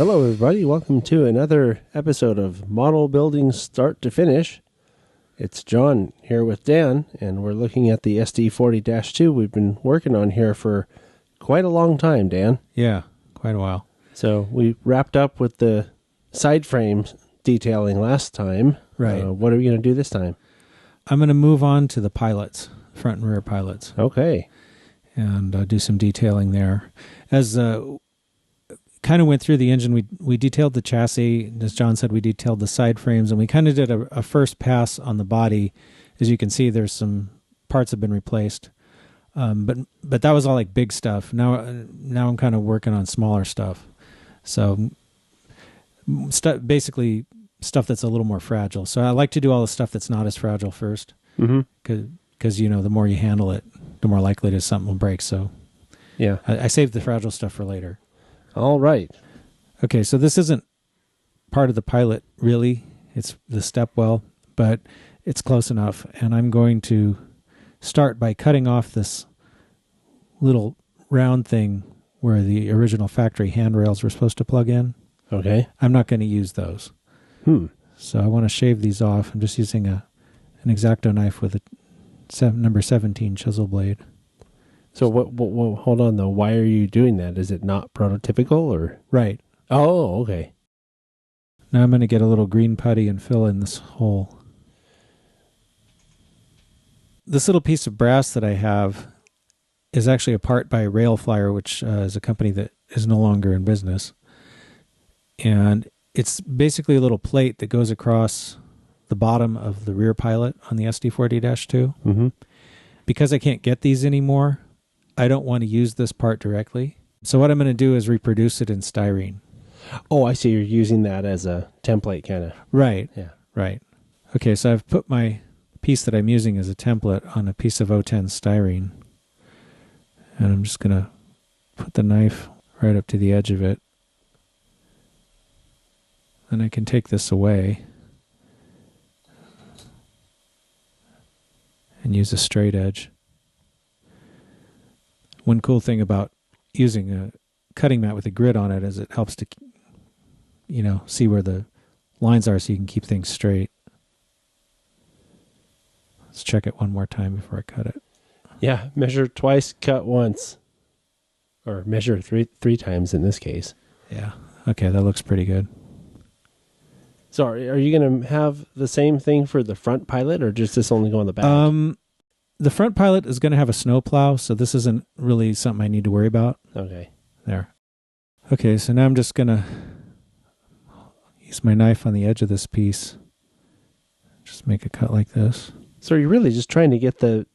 Hello, everybody. Welcome to another episode of Model Building Start to Finish. It's John here with Dan, and we're looking at the SD40-2 we've been working on here for quite a long time, Dan. Yeah, quite a while. So we wrapped up with the side frame detailing last time. Right. What are we going to do this time? I'm going to move on to the pilots, front and rear pilots. Okay. And do some detailing there. As kind of went through the engine, we detailed the chassis. As John said, we detailed the side frames, and we kind of did a first pass on the body. As you can see, there's some parts have been replaced. But that was all like big stuff. Now I'm kind of working on smaller stuff. So basically stuff that's a little more fragile. So I like to do all the stuff that's not as fragile first. Because, you know, the more you handle it, the more likely it is something will break. So yeah, I saved the fragile stuff for later. All right. Okay, so this isn't part of the pilot, really. It's the stepwell, but it's close enough. And I'm going to start by cutting off this little round thing where the original factory handrails were supposed to plug in. Okay. I'm not going to use those. So I want to shave these off. I'm just using an X-Acto knife with a number 17 chisel blade. So what, hold on, though. Why are you doing that? Is it not prototypical, or? Right. Oh, okay. Now I'm going to get a little green putty and fill in this hole. This little piece of brass that I have is actually a part by Rail Flyer, which is a company that is no longer in business. And it's basically a little plate that goes across the bottom of the rear pilot on the SD40-2. Mm-hmm. Because I can't get these anymore, I don't want to use this part directly. So what I'm going to do is reproduce it in styrene. Oh, I see. You're using that as a template, kind of. Right. Yeah. Right. Okay, so I've put my piece that I'm using as a template on a piece of 010 styrene. And I'm just going to put the knife right up to the edge of it. And I can take this away and use a straight edge. One cool thing about using a cutting mat with a grid on it is it helps to, you know, see where the lines are so you can keep things straight. Let's check it one more time before I cut it. Yeah, measure twice, cut once. Or measure three times in this case. Yeah. Okay, that looks pretty good. So are you going to have the same thing for the front pilot, or just this only go on the back? The front pilot is going to have a snow plow, so this isn't really something I need to worry about. Okay. There. Okay, so now I'm just going to use my knife on the edge of this piece. Just make a cut like this. So you're really just trying to get the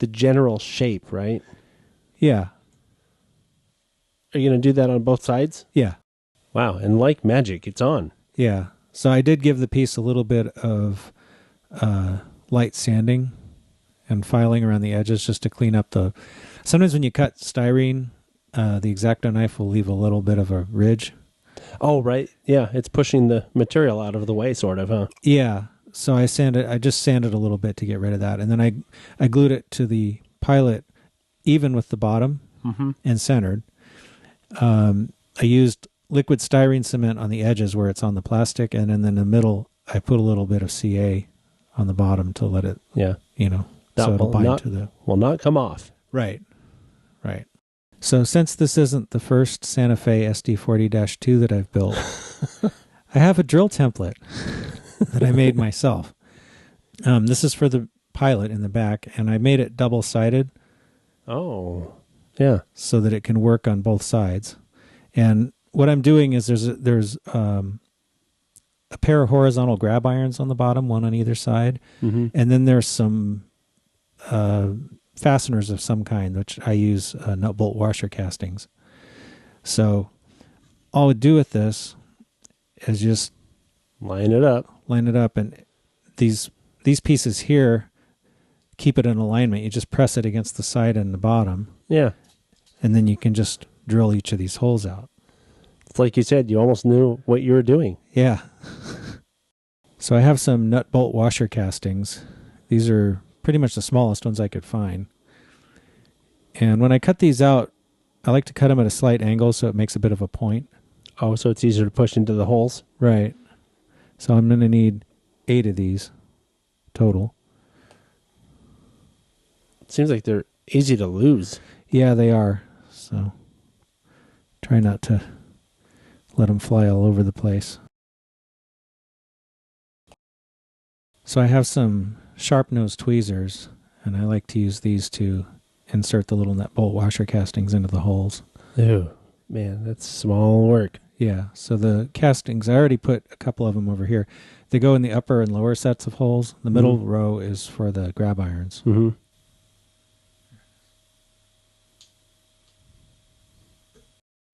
general shape, right? Yeah. Are you going to do that on both sides? Yeah. Wow, and like magic, it's on. Yeah. So I did give the piece a little bit of light sanding and filing around the edges just to clean up the... Sometimes when you cut styrene, the X-Acto knife will leave a little bit of a ridge. Oh, right. Yeah, it's pushing the material out of the way, sort of, huh? Yeah. So I just sanded a little bit to get rid of that. And then I glued it to the pilot even with the bottom and centered. I used liquid styrene cement on the edges where it's on the plastic, and then in the middle, I put a little bit of CA on the bottom to let it, you know, so it'll bind to the... Will not come off. Right, right. So since this isn't the first Santa Fe SD40-2 that I've built, I have a drill template that I made myself. This is for the pilot in the back, and I made it double-sided. Oh, yeah. So that it can work on both sides. And what I'm doing is there's a pair of horizontal grab irons on the bottom, one on either side. And then there's some fasteners of some kind, which I use nut bolt washer castings. So all I would do with this is just line it up, and these pieces here keep it in alignment. You just press it against the side and the bottom. Yeah. And then you can just drill each of these holes out. It's like you said, you almost knew what you were doing. Yeah. So I have some nut bolt washer castings. These are pretty much the smallest ones I could find. And when I cut these out, I like to cut them at a slight angle so it makes a bit of a point. Oh, so it's easier to push into the holes? Right. So I'm going to need 8 of these total. It seems like they're easy to lose. Yeah, they are. So try not to let them fly all over the place. So I have some sharp-nosed tweezers, and I like to use these to insert the little nut bolt washer castings into the holes. Ew, man, that's small work. Yeah, so the castings, I already put a couple of them over here. They go in the upper and lower sets of holes. The middle row is for the grab irons. Mm-hmm.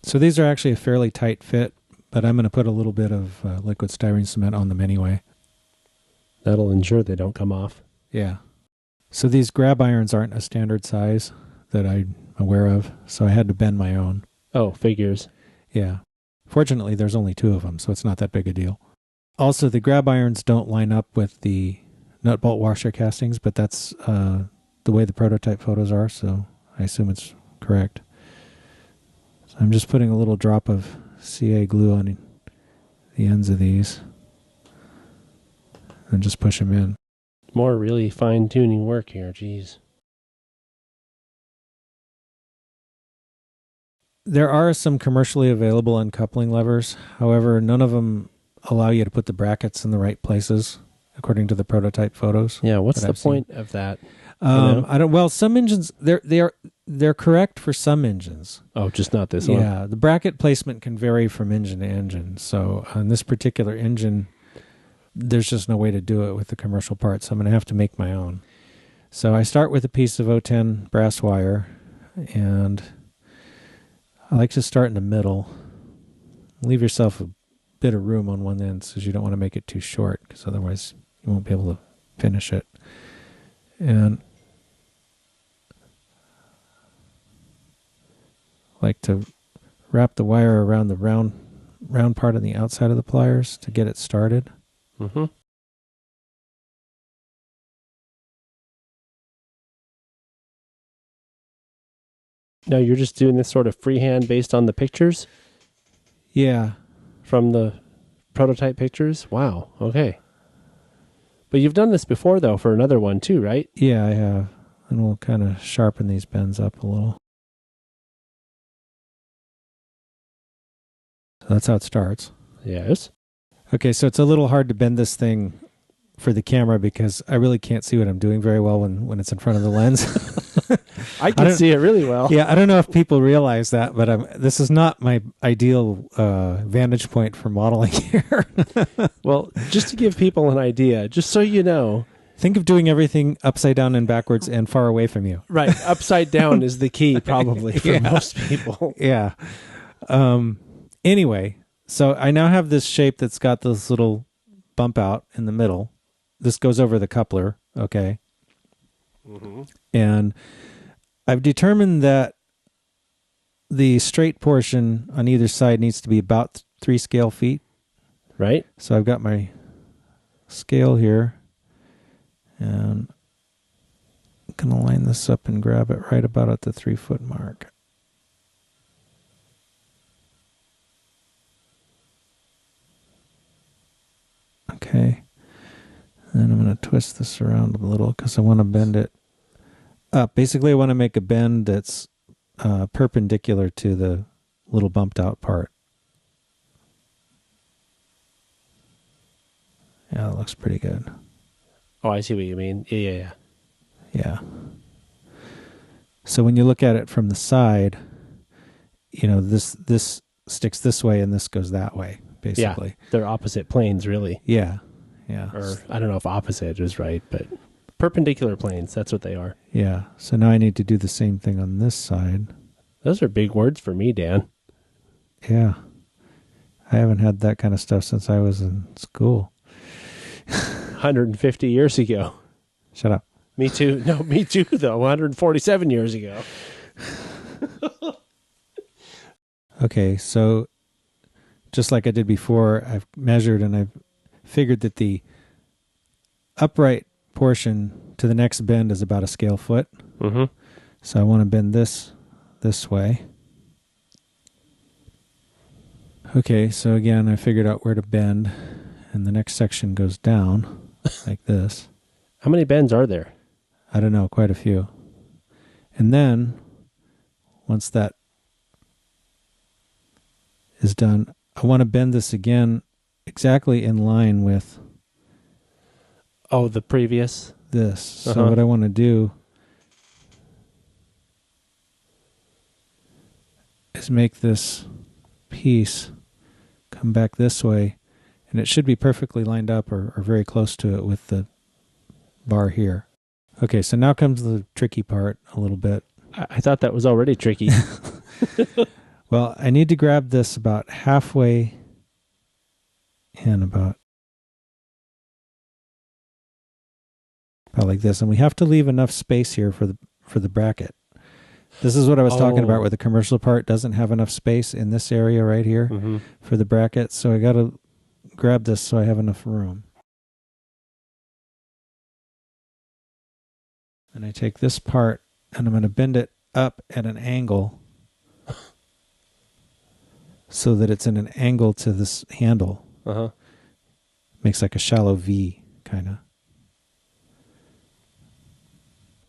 So these are actually a fairly tight fit, but I'm going to put a little bit of liquid styrene cement on them anyway. That'll ensure they don't come off. Yeah. So these grab irons aren't a standard size that I'm aware of, so I had to bend my own. Oh, figures. Yeah. Fortunately, there's only 2 of them, so it's not that big a deal. Also, the grab irons don't line up with the nut bolt washer castings, but that's the way the prototype photos are, so I assume it's correct. So I'm just putting a little drop of CA glue on the ends of these and just push them in. More really fine-tuning work here, geez. There are some commercially available uncoupling levers. However, none of them allow you to put the brackets in the right places, according to the prototype photos. Yeah, what's the point of that? I don't. Well, some engines they're correct for some engines. Oh, just not this one. Yeah, the bracket placement can vary from engine to engine. So on this particular engine, there's just no way to do it with the commercial parts. So I'm going to have to make my own. So I start with a piece of 010 brass wire, and I like to start in the middle. Leave yourself a bit of room on one end because you don't want to make it too short, because otherwise you won't be able to finish it. And I like to wrap the wire around the round part on the outside of the pliers to get it started. Mm-hmm. Now you're just doing this sort of freehand based on the pictures? Yeah. From the prototype pictures? Wow, okay. But you've done this before, though, for another one, too, right? Yeah, I have. And we'll kind of sharpen these bends up a little. So that's how it starts. Yes. Okay, so it's a little hard to bend this thing for the camera because I really can't see what I'm doing very well when it's in front of the lens. I can see it really well. Yeah, I don't know if people realize that, but this is not my ideal vantage point for modeling here. Well, just to give people an idea, just so you know. Think of doing everything upside down and backwards and far away from you. Right, upside down is the key probably for most people. Yeah. Anyway, so I now have this shape that's got this little bump out in the middle. This goes over the coupler, okay? Mm-hmm. And I've determined that the straight portion on either side needs to be about 3 scale feet. Right. So I've got my scale here, and I'm going to line this up and grab it right about at the 3-foot mark. Okay. Then I'm going to twist this around a little because I want to bend it up. Basically, I want to make a bend that's perpendicular to the little bumped out part. Yeah, that looks pretty good. Oh, I see what you mean. Yeah. Yeah. So when you look at it from the side, you know, this sticks this way and this goes that way, basically. Yeah, they're opposite planes, really. Yeah. Or I don't know if opposite is right, but perpendicular planes, that's what they are. Yeah. So now I need to do the same thing on this side. Those are big words for me, Dan. Yeah. I haven't had that kind of stuff since I was in school. 150 years ago. Shut up. Me too. No, me too, though. 147 years ago. Okay, so just like I did before, I've measured and I've figured that the upright portion to the next bend is about a scale foot. Mm-hmm. So I want to bend this way. Okay, so again, I figured out where to bend, and the next section goes down like this. How many bends are there? I don't know, quite a few. And then, once that is done, I want to bend this again exactly in line with the previous? this. So what I want to do is make this piece come back this way, and it should be perfectly lined up or very close to it with the bar here. Okay, so now comes the tricky part a little bit. I thought that was already tricky. Well, I need to grab this about halfway in, about like this, and we have to leave enough space here for the bracket. This is what I was talking about, where the commercial part doesn't have enough space in this area right here for the bracket. So I got to grab this so I have enough room. And I take this part and I'm going to bend it up at an angle so that it's in an angle to this handle. Makes like a shallow V, kind of.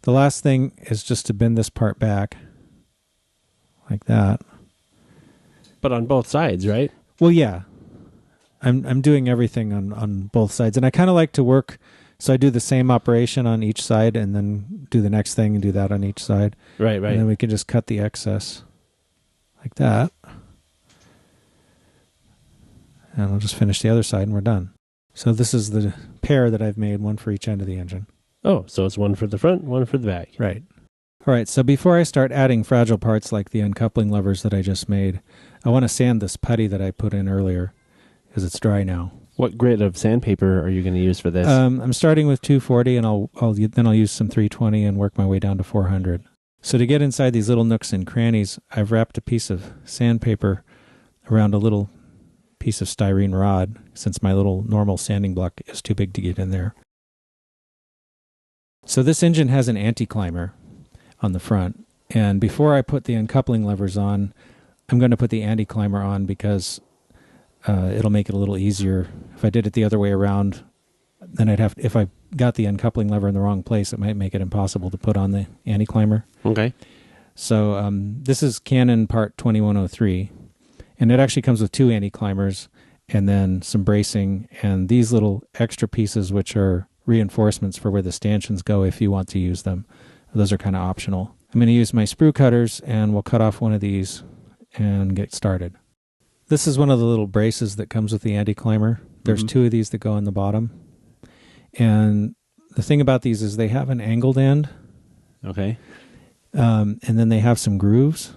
The last thing is just to bend this part back like that. But on both sides, right? Well, yeah. I'm doing everything on both sides. And I kind of like to work, so I do the same operation on each side and then do the next thing and do that on each side. Right. And then we can just cut the excess like that. And I'll just finish the other side and we're done. So this is the pair that I've made, one for each end of the engine. Oh, so it's one for the front, one for the back. Right. All right, so before I start adding fragile parts like the uncoupling levers that I just made, I want to sand this putty that I put in earlier because it's dry now. What grade of sandpaper are you going to use for this? I'm starting with 240, and I'll use some 320 and work my way down to 400. So to get inside these little nooks and crannies, I've wrapped a piece of sandpaper around a little piece of styrene rod, since my little normal sanding block is too big to get in there. So this engine has an anti-climber on the front, and before I put the uncoupling levers on, I'm going to put the anti-climber on because it'll make it a little easier. If I did it the other way around, then if I got the uncoupling lever in the wrong place, it might make it impossible to put on the anti-climber. Okay. So this is Canon Part 2103, and it actually comes with two anti-climbers and then some bracing and these little extra pieces, which are reinforcements for where the stanchions go if you want to use them. Those are kind of optional. I'm going to use my sprue cutters, and we'll cut off one of these and get started. This is one of the little braces that comes with the anti-climber. There's two of these that go on the bottom. And the thing about these is they have an angled end. Okay. And then they have some grooves.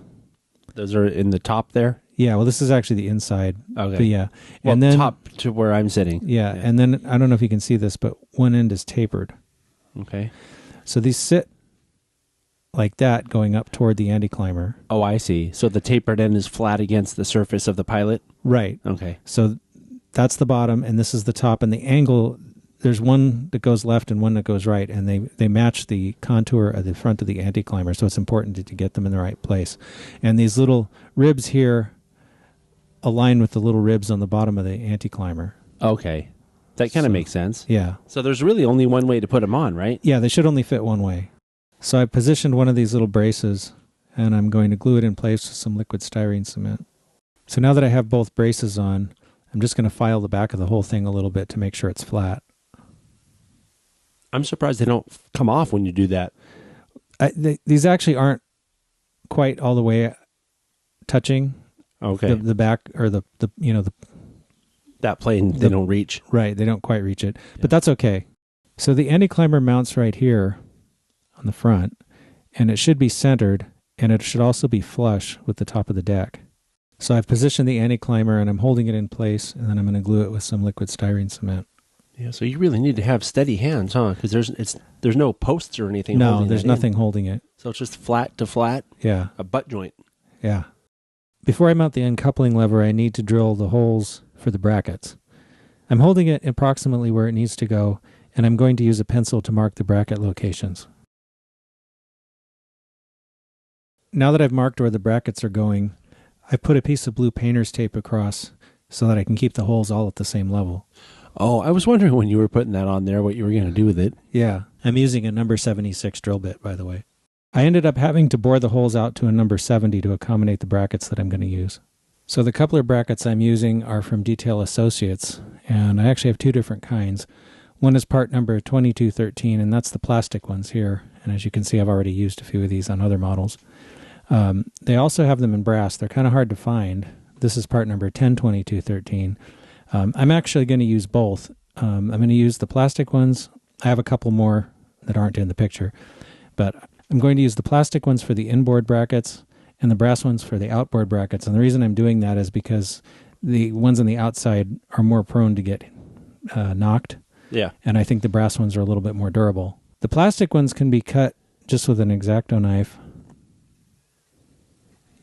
Those are in the top there? Yeah, well, this is actually the inside. Okay. But yeah. Well, and then top to where I'm sitting. Yeah, and then I don't know if you can see this, but one end is tapered. Okay. So these sit like that going up toward the anti-climber. Oh, I see. So the tapered end is flat against the surface of the pilot? Right. Okay. So that's the bottom, and this is the top. And the angle, there's one that goes left and one that goes right, and they match the contour of the front of the anti-climber, so it's important to get them in the right place. And these little ribs here align with the little ribs on the bottom of the anti-climber. Okay. That kind of makes sense. Yeah. So there's really only one way to put them on, right? Yeah, they should only fit one way. So I positioned one of these little braces, and I'm going to glue it in place with some liquid styrene cement. So now that I have both braces on, I'm just going to file the back of the whole thing a little bit to make sure it's flat. I'm surprised they don't come off when you do that. These actually aren't quite all the way touching. Okay. The back, or the that plane, they don't reach. Right, they don't quite reach it. Yeah. But that's okay. So the anti-climber mounts right here on the front, and it should be centered, and it should also be flush with the top of the deck. So I've positioned the anti-climber, and I'm holding it in place, and then I'm going to glue it with some liquid styrene cement. Yeah, so you really need to have steady hands, huh? Because there's no posts or anything. No, there's nothing holding it. So it's just flat to flat. Yeah. A butt joint. Yeah. Before I mount the uncoupling lever, I need to drill the holes for the brackets. I'm holding it approximately where it needs to go, and I'm going to use a pencil to mark the bracket locations. Now that I've marked where the brackets are going, I put a piece of blue painter's tape across so that I can keep the holes all at the same level. Oh, I was wondering when you were putting that on there what you were going to do with it. Yeah, I'm using a number 76 drill bit, by the way. I ended up having to bore the holes out to a number 70 to accommodate the brackets that I'm going to use. So the coupler brackets I'm using are from Detail Associates, and I actually have two different kinds. One is part number 2213, and that's the plastic ones here. And as you can see, I've already used a few of these on other models. They also have them in brass. They're kind of hard to find. This is part number 102213. I'm actually going to use both. I'm going to use the plastic ones. I have a couple more that aren't in the picture, but I'm going to use the plastic ones for the inboard brackets and the brass ones for the outboard brackets. And the reason I'm doing that is because the ones on the outside are more prone to get knocked. Yeah. And I think the brass ones are a little bit more durable. The plastic ones can be cut just with an X-Acto knife.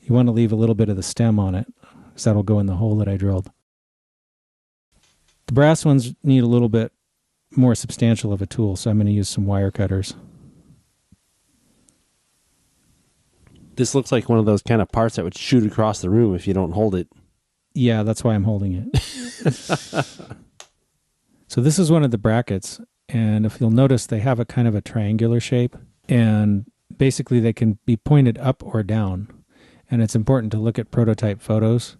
You want to leave a little bit of the stem on it, because that'll go in the hole that I drilled. The brass ones need a little bit more substantial of a tool, so I'm going to use some wire cutters. This looks like one of those kind of parts that would shoot across the room if you don't hold it. Yeah, that's why I'm holding it. So this is one of the brackets, and if you'll notice, they have a kind of a triangular shape, and basically they can be pointed up or down. And it's important to look at prototype photos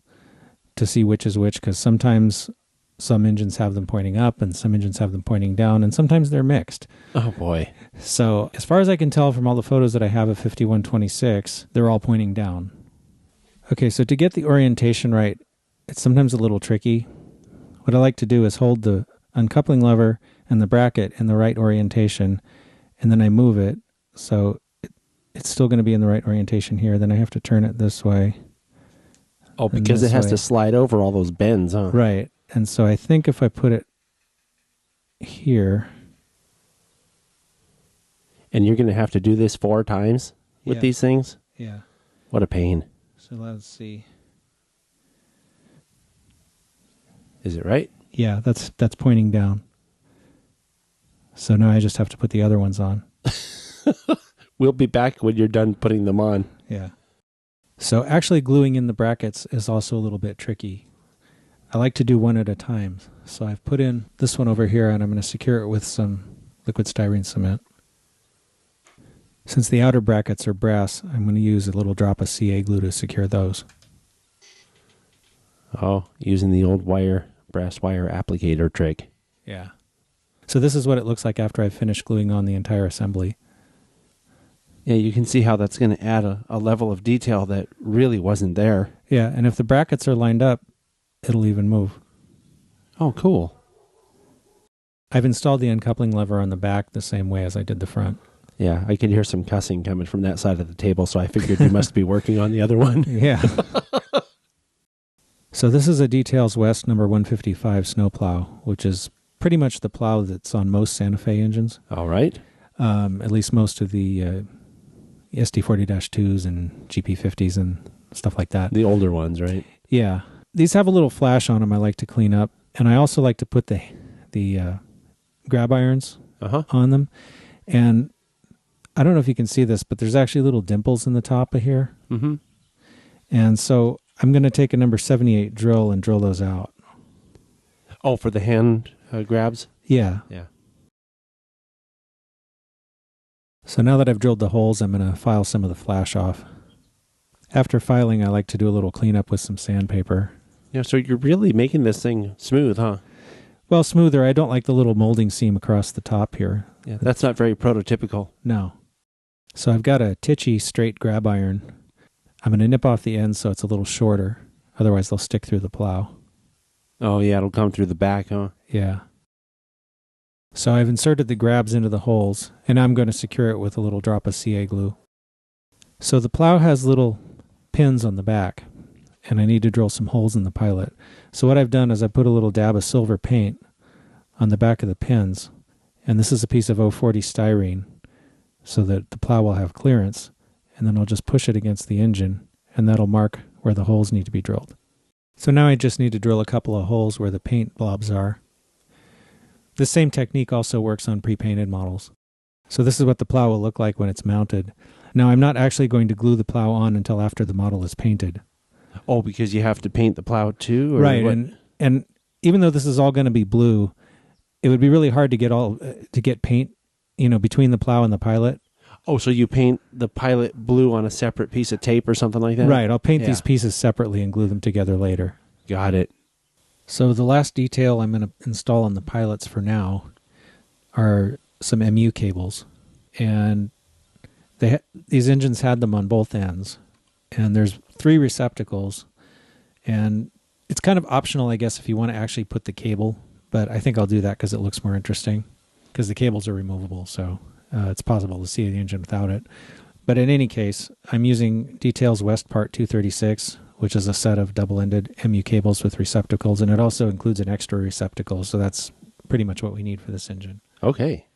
to see which is which, because sometimes some engines have them pointing up and some engines have them pointing down, and sometimes they're mixed. Oh, boy. So as far as I can tell from all the photos that I have of 5126, they're all pointing down. Okay, so to get the orientation right, it's sometimes a little tricky. What I like to do is hold the uncoupling lever and the bracket in the right orientation, and then I move it, so it's still going to be in the right orientation here. Then I have to turn it this way. Oh, because it has to slide over all those bends, huh? Right. And so I think if I put it here... And you're going to have to do this 4 times with these things? Yeah. What a pain. So let's see. Is it right? Yeah, that's pointing down. So now I just have to put the other ones on. We'll be back when you're done putting them on. Yeah. So actually gluing in the brackets is also a little bit tricky. I like to do one at a time. So I've put in this one over here, and I'm going to secure it with some liquid styrene cement. Since the outer brackets are brass, I'm going to use a little drop of CA glue to secure those. Oh, using the old brass wire applicator trick. Yeah. So this is what it looks like after I've finished gluing on the entire assembly. Yeah, you can see how that's going to add a level of detail that really wasn't there. Yeah, and if the brackets are lined up, it'll even move. Oh, cool. I've installed the uncoupling lever on the back the same way as I did the front. Yeah, I could hear some cussing coming from that side of the table, so I figured you must be working on the other one. Yeah. So this is a Details West number 155 snowplow, which is pretty much the plow that's on most Santa Fe engines. All right. At least most of the SD40-2s and GP50s and stuff like that. The older ones, right? Yeah. These have a little flash on them I like to clean up. And I also like to put the grab irons on them. And I don't know if you can see this, but there's actually little dimples in the top of here. Mm-hmm. And so I'm going to take a number 78 drill and drill those out. Oh, for the hand grabs? Yeah. Yeah. So now that I've drilled the holes, I'm going to file some of the flash off. After filing, I like to do a little cleanup with some sandpaper. Yeah, so you're really making this thing smooth, huh? Well, smoother. I don't like the little molding seam across the top here. Yeah, that's not very prototypical. No. So I've got a Tichy straight grab iron. I'm going to nip off the ends so it's a little shorter. Otherwise, they'll stick through the plow. Oh, yeah, it'll come through the back, huh? Yeah. So I've inserted the grabs into the holes, and I'm going to secure it with a little drop of CA glue. So the plow has little pins on the back, and I need to drill some holes in the pilot. So what I've done is I put a little dab of silver paint on the back of the pins, and this is a piece of 040 styrene so that the plow will have clearance, and then I'll just push it against the engine, and that'll mark where the holes need to be drilled. So now I just need to drill a couple of holes where the paint blobs are. This same technique also works on pre-painted models. So this is what the plow will look like when it's mounted. Now I'm not actually going to glue the plow on until after the model is painted. Oh, because you have to paint the plow too? Or Right, what? and even though this is all going to be blue, it would be really hard to get paint, between the plow and the pilot. Oh, so you paint the pilot blue on a separate piece of tape or something like that? Right, I'll paint these pieces separately and glue them together later. Got it. So the last detail I'm going to install on the pilots for now are some MU cables. And these engines had them on both ends. And there's 3 receptacles. And it's kind of optional, I guess, if you want to actually put the cable. But I think I'll do that because it looks more interesting. Because the cables are removable, so it's possible to see the engine without it. But in any case, I'm using Details West Part 236, which is a set of double-ended MU cables with receptacles, and it also includes an extra receptacle, so that's pretty much what we need for this engine. Okay.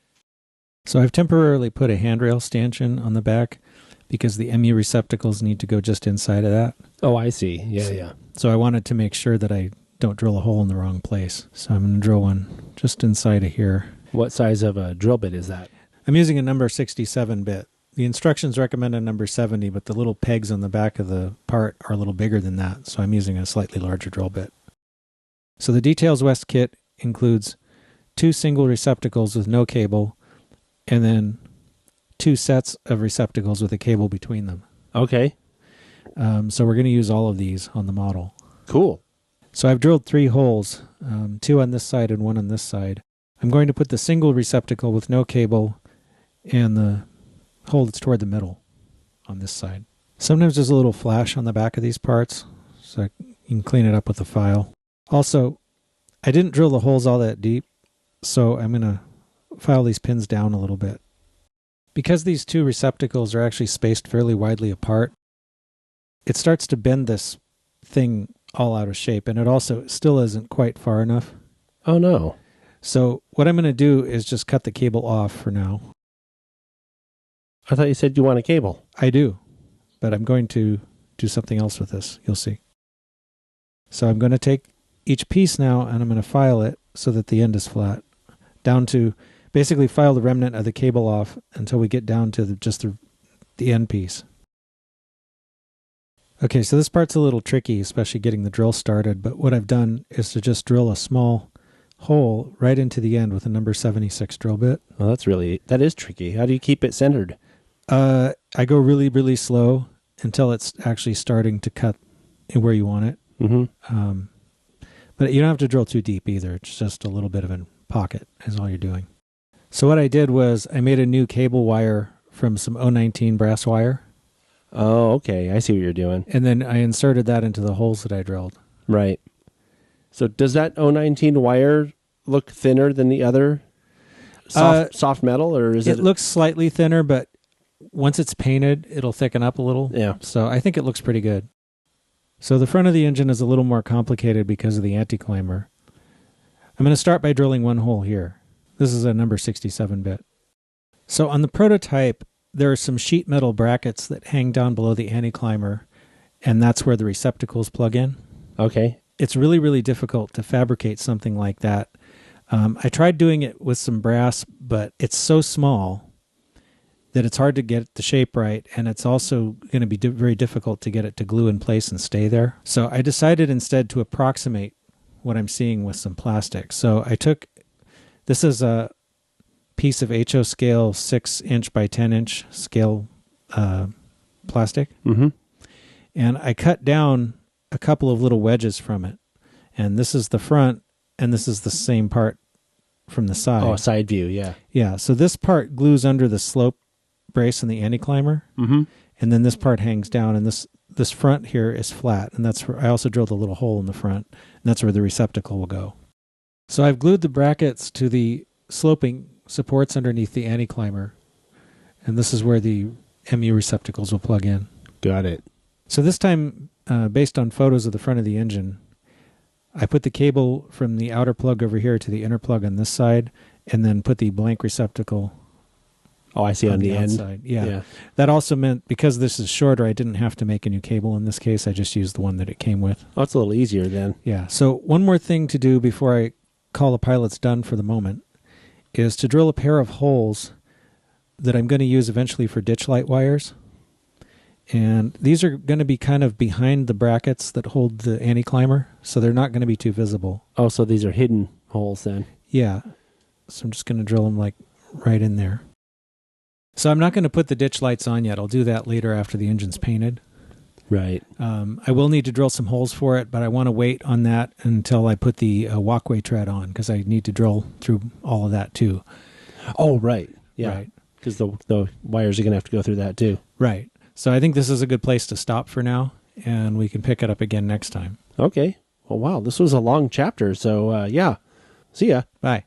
So I've temporarily put a handrail stanchion on the back because the MU receptacles need to go just inside of that. Oh, I see. Yeah. So I wanted to make sure that I don't drill a hole in the wrong place. So I'm going to drill one just inside of here. What size of a drill bit is that? I'm using a number 67 bit. The instructions recommend a number 70, but the little pegs on the back of the part are a little bigger than that, so I'm using a slightly larger drill bit. So the Details West kit includes 2 single receptacles with no cable, and then 2 sets of receptacles with a cable between them. Okay. So we're going to use all of these on the model. Cool. So I've drilled 3 holes, 2 on this side and 1 on this side. I'm going to put the single receptacle with no cable and the hole that's toward the middle on this side. Sometimes there's a little flash on the back of these parts, so you can clean it up with a file. Also, I didn't drill the holes all that deep, so I'm going to file these pins down a little bit. Because these 2 receptacles are actually spaced fairly widely apart, it starts to bend this thing all out of shape, and it also still isn't quite far enough. Oh, no. So what I'm going to do is just cut the cable off for now. I thought you said you want a cable. I do, but I'm going to do something else with this. You'll see. So I'm going to take each piece now, and I'm going to file it so that the end is flat, down to basically file the remnant of the cable off until we get down to just the end piece. Okay, so this part's a little tricky, especially getting the drill started, but what I've done is to just drill a small hole right into the end with a number 76 drill bit. Well, that is tricky. How do you keep it centered? I go really, really slow until it's actually starting to cut where you want it. Mm-hmm. But you don't have to drill too deep either. It's just a little bit of a pocket is all you're doing. So what I did was I made a new cable wire from some 019 brass wire. Oh, okay. I see what you're doing. And then I inserted that into the holes that I drilled. Right. So does that 019 wire look thinner than the other soft metal, or is it? It looks slightly thinner, but once it's painted, it'll thicken up a little. Yeah. So I think it looks pretty good. So the front of the engine is a little more complicated because of the anti-climber. I'm going to start by drilling one hole here. This is a number 67 bit. So on the prototype, there are some sheet metal brackets that hang down below the anti-climber, and that's where the receptacles plug in. Okay. It's really, really difficult to fabricate something like that. I tried doing it with some brass, but it's so small that it's hard to get the shape right, and it's also going to be very difficult to get it to glue in place and stay there. So I decided instead to approximate what I'm seeing with some plastic. So this is a piece of HO scale 6-inch by 10-inch scale plastic, and I cut down a couple of little wedges from it, and this is the front, and this is the same part from the side. Oh, side view, yeah. Yeah, so this part glues under the slope brace and the anti-climber, and then this part hangs down, and this front here is flat, and that's where I also drilled a little hole in the front, and that's where the receptacle will go. So I've glued the brackets to the sloping supports underneath the anti-climber, and this is where the MU receptacles will plug in. Got it. So this time, based on photos of the front of the engine, I put the cable from the outer plug over here to the inner plug on this side, and then put the blank receptacle. Oh, I see on the end. Outside. Yeah. That also meant because this is shorter, I didn't have to make a new cable in this case. I just used the one that it came with. Oh, it's a little easier then. Yeah. So one more thing to do before I call the pilots done for the moment is to drill a pair of holes that I'm going to use eventually for ditch light wires. And these are going to be kind of behind the brackets that hold the anti-climber, so they're not going to be too visible. Oh, so these are hidden holes then. Yeah. So I'm just going to drill them like right in there. So I'm not going to put the ditch lights on yet. I'll do that later after the engine's painted. Right. I will need to drill some holes for it, but I want to wait on that until I put the walkway tread on, because I need to drill through all of that too. Oh, right. Yeah. Right. Because the wires are going to have to go through that too. Right. So I think this is a good place to stop for now, and we can pick it up again next time. Okay. Well, wow. This was a long chapter. So, yeah. See ya. Bye.